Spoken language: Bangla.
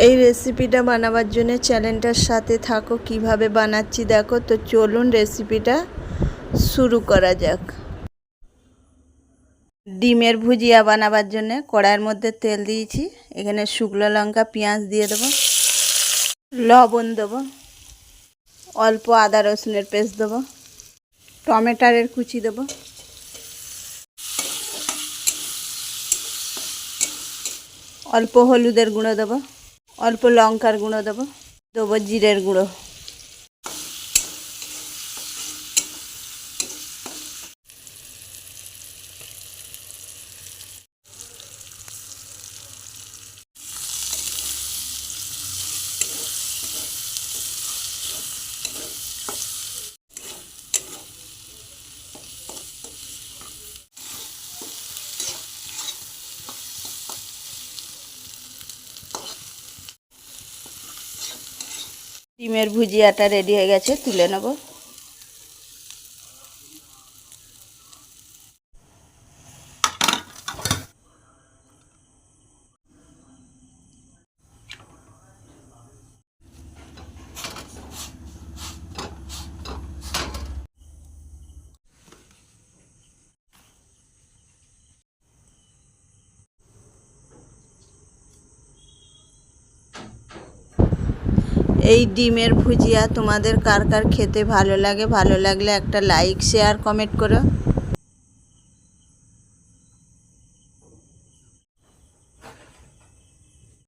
এই রেসিপিটা বানাবার জন্য চ্যানেলটার সাথে থাকো, কিভাবে বানাচ্ছি দেখো। তো চলুন রেসিপিটা শুরু করা যাক। ডিমের ভুজিয়া বানাবার জন্য কড়াইয়ের মধ্যে তেল দিয়েছি। এখানে শুকনো লঙ্কা পেঁয়াজ দিয়ে দেবো, লবণ দেবো, অল্প আদা রসুনের পেস্ট দেবো, টমেটোর কুচি দেবো, অল্প হলুদের গুঁড়ো দেবো, অল্প লঙ্কার গুঁড়ো দেবো, দেবো জিরের গুঁড়ো। ডিমের ভুজিয়াটা রেডি হয়ে গেছে, তুলে নেব। এই ডিমের ভুজিয়া তোমাদের কার কার খেতে ভালো লাগে? ভালো লাগলে একটা লাইক শেয়ার কমেন্ট করো।